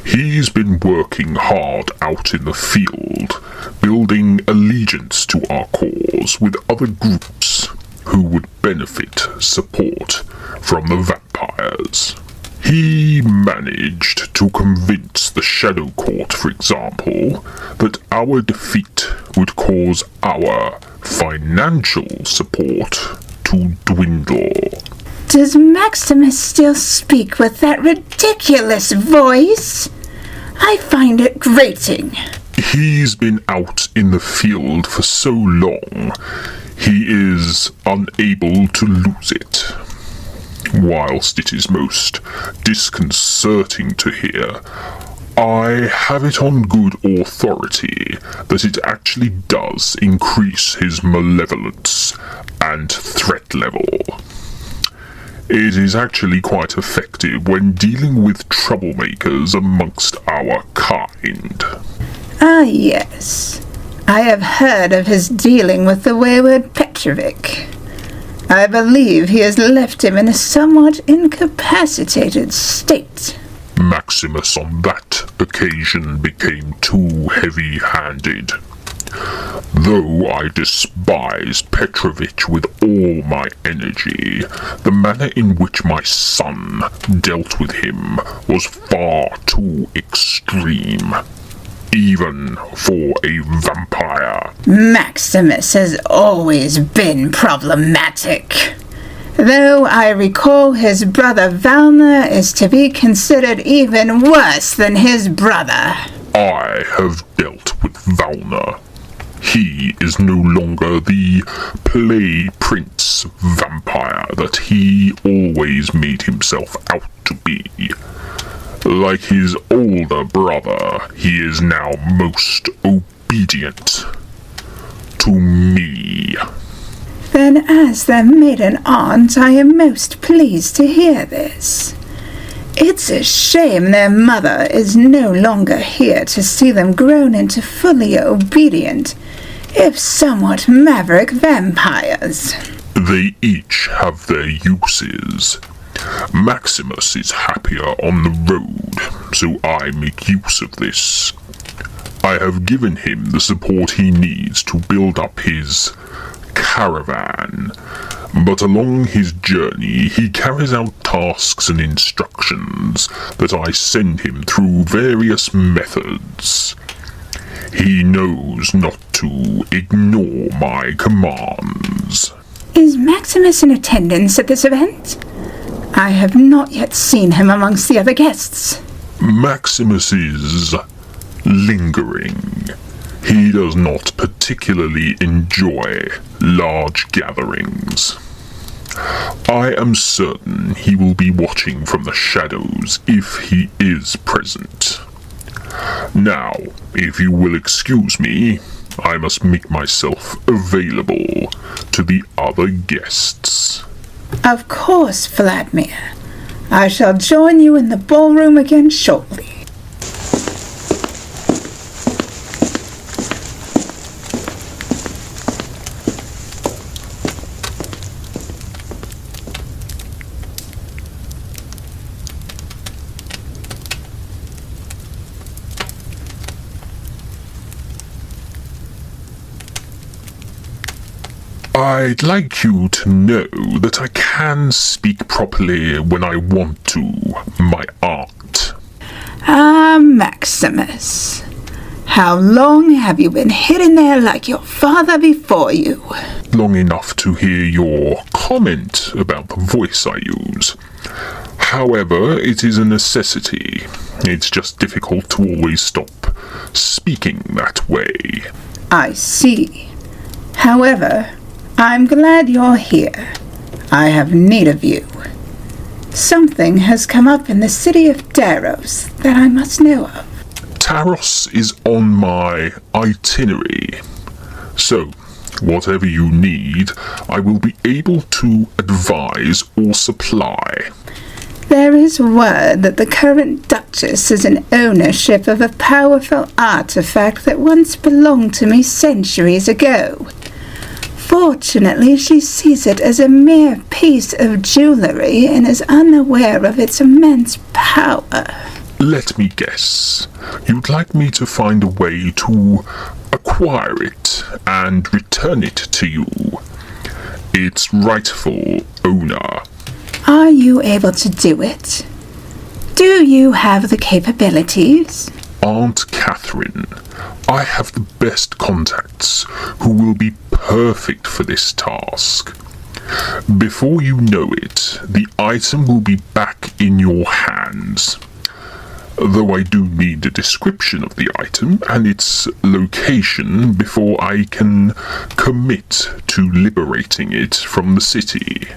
A: He's been working hard out in the field, building allegiance to our cause with other groups who would benefit support from the vampires. He managed to convince the Shadow Court, for example, that our defeat would cause our financial support to dwindle.
G: Does Maximus still speak with that ridiculous voice? I find it grating.
A: He's been out in the field for so long, he is unable to lose it. Whilst it is most disconcerting to hear, I have it on good authority that it actually does increase his malevolence and threat level. It is actually quite effective when dealing with troublemakers amongst our kind.
G: Ah, yes. I have heard of his dealing with the wayward Petrovic. I believe he has left him in a somewhat incapacitated state.
A: Maximus on that occasion became too heavy-handed. Though I despised Petrovich with all my energy, the manner in which my son dealt with him was far too extreme, even for a vampire.
G: Maximus has always been problematic. Though I recall his brother Valna is to be considered even worse than his brother.
A: I have dealt with Valna. He is no longer the play prince vampire that he always made himself out to be. Like his older brother, he is now most obedient to me.
G: Then as their maiden aunt, I am most pleased to hear this. It's a shame their mother is no longer here to see them grown into fully obedient, if somewhat maverick vampires.
A: They each have their uses. Maximus is happier on the road, so I make use of this. I have given him the support he needs to build up his caravan, but along his journey he carries out tasks and instructions that I send him through various methods. He knows not to ignore my commands.
G: Is Maximus in attendance at this event? I have not yet seen him amongst the other guests.
A: Maximus is lingering. He does not particularly enjoy large gatherings. I am certain he will be watching from the shadows if he is present. Now, if you will excuse me, I must make myself available to the other guests.
G: Of course, Vladimir. I shall join you in the ballroom again shortly.
A: I'd like you to know that I can speak properly when I want to, my aunt.
G: Maximus. How long have you been hidden there like your father before you?
A: Long enough to hear your comment about the voice I use. However, it is a necessity. It's just difficult to always stop speaking that way.
G: I see. However, I'm glad you're here. I have need of you. Something has come up in the city of Daros that I must know of.
A: Taros is on my itinerary. So, whatever you need, I will be able to advise or supply.
G: There is word that the current Duchess is in ownership of a powerful artifact that once belonged to me centuries ago. Fortunately, she sees it as a mere piece of jewelry and is unaware of its immense power.
A: Let me guess. You'd like me to find a way to acquire it and return it to you, its rightful owner.
G: Are you able to do it? Do you have the capabilities?
A: Aunt Catherine, I have the best contacts who will be perfect for this task. Before you know it, the item will be back in your hands. Though I do need a description of the item and its location before I can commit to liberating it from the city.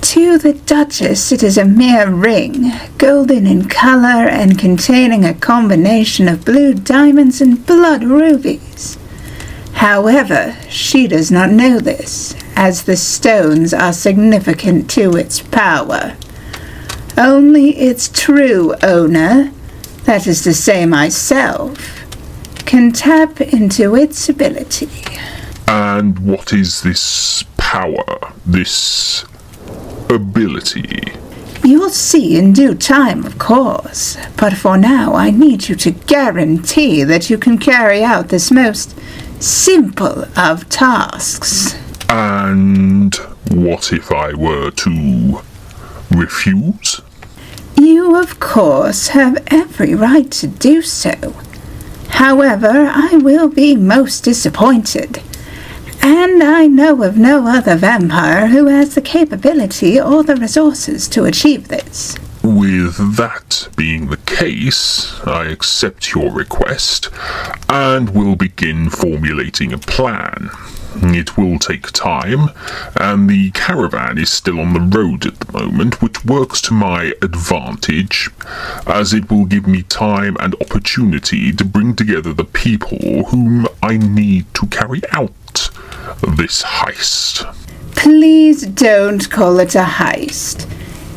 G: To the Duchess, it is a mere ring, golden in color and containing a combination of blue diamonds and blood rubies. However, she does not know this, as the stones are significant to its power. Only its true owner, that is to say myself, can tap into its ability.
A: And what is this power, this ability?
G: You'll see in due time, of course, but for now I need you to guarantee that you can carry out this most simple of tasks.
A: And what if I were to refuse?
G: You, of course, have every right to do so. However, I will be most disappointed. And I know of no other vampire who has the capability or the resources to achieve this.
A: With that being the case, I accept your request and will begin formulating a plan. It will take time, and the caravan is still on the road at the moment, which works to my advantage, as it will give me time and opportunity to bring together the people whom I need to carry out this heist.
G: Please don't call it a heist.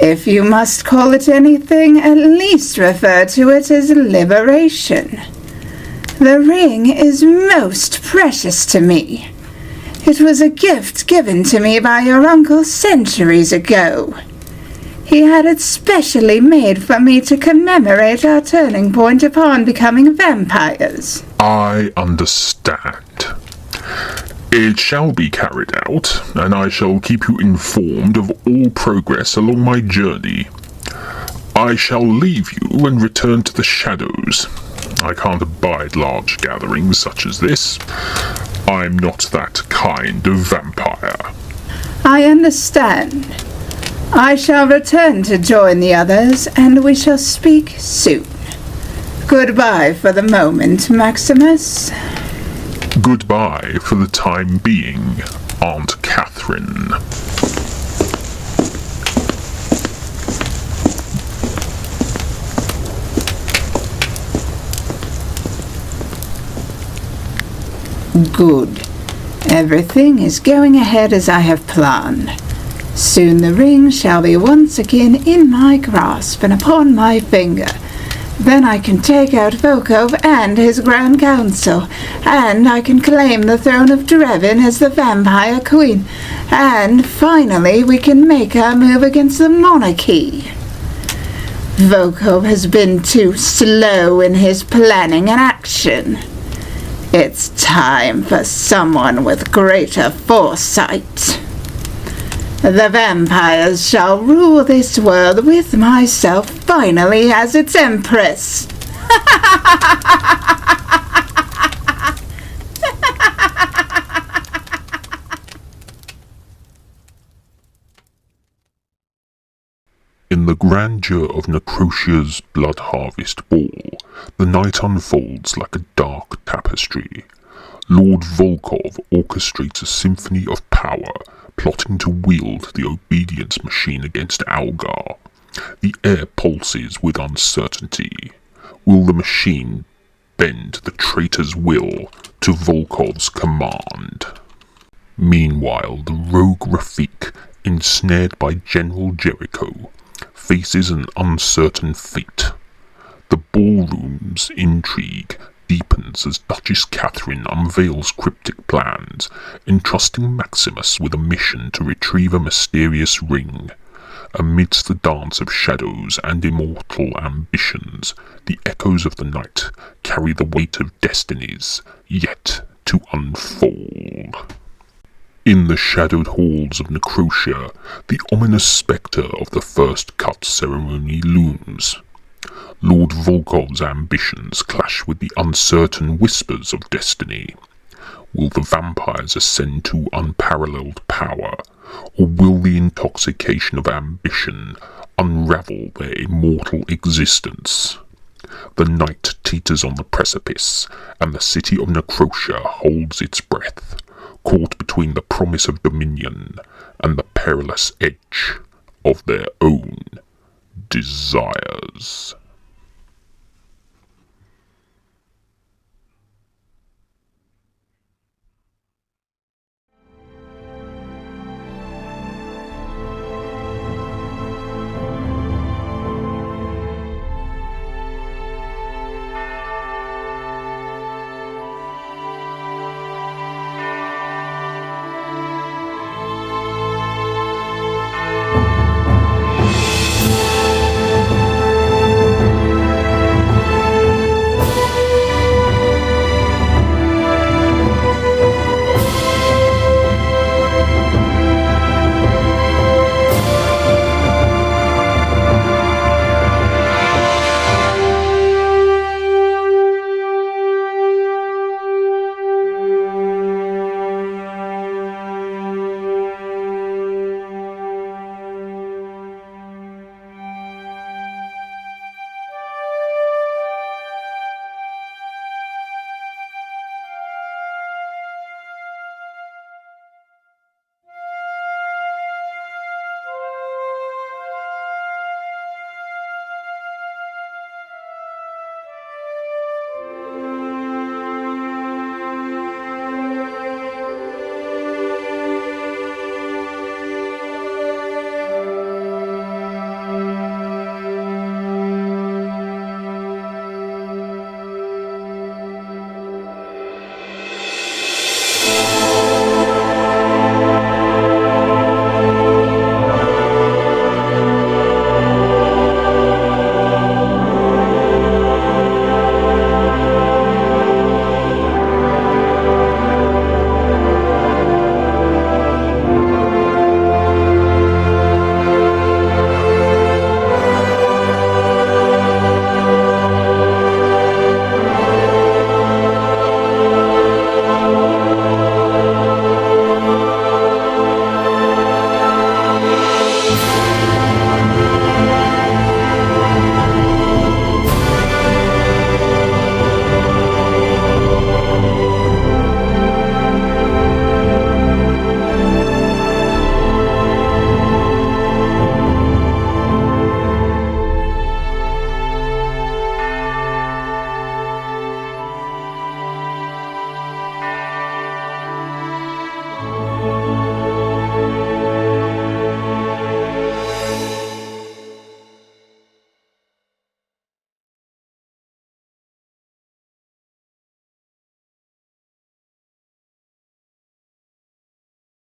G: If you must call it anything, at least refer to it as liberation. The ring is most precious to me. It was a gift given to me by your uncle centuries ago. He had it specially made for me to commemorate our turning point upon becoming vampires.
A: I understand. It shall be carried out, and I shall keep you informed of all progress along my journey. I shall leave you and return to the shadows. I can't abide large gatherings such as this. I'm not that kind of vampire.
G: I understand. I shall return to join the others, and we shall speak soon. Goodbye for the moment, Maximus.
A: Goodbye for the time being, Aunt Catherine.
G: Good. Everything is going ahead as I have planned. Soon the ring shall be once again in my grasp and upon my finger. Then I can take out Volkov and his Grand Council, and I can claim the throne of Drevin as the Vampire Queen, and finally we can make our move against the monarchy. Volkov has been too slow in his planning and action. It's time for someone with greater foresight. The vampires shall rule this world with myself finally as its empress.
A: In the grandeur of Necrocia's blood harvest ball, the night unfolds like a dark tapestry. Lord Volkov orchestrates a symphony of power, plotting to wield the obedience machine against Algar. The air pulses with uncertainty. Will the machine bend the traitor's will to Volkov's command? Meanwhile, the rogue Rafiq, ensnared by General Jericho, faces an uncertain fate. The ballroom's intrigue deepens as Duchess Catherine unveils cryptic plans, entrusting Maximus with a mission to retrieve a mysterious ring. Amidst the dance of shadows and immortal ambitions, the echoes of the night carry the weight of destinies yet to unfold. In the shadowed halls of Necrocia, the ominous spectre of the first cut ceremony looms. Lord Volkov's ambitions clash with the uncertain whispers of destiny. Will the vampires ascend to unparalleled power, or will the intoxication of ambition unravel their immortal existence? The night teeters on the precipice, and the city of Necrocia holds its breath, caught between the promise of dominion and the perilous edge of their own desires.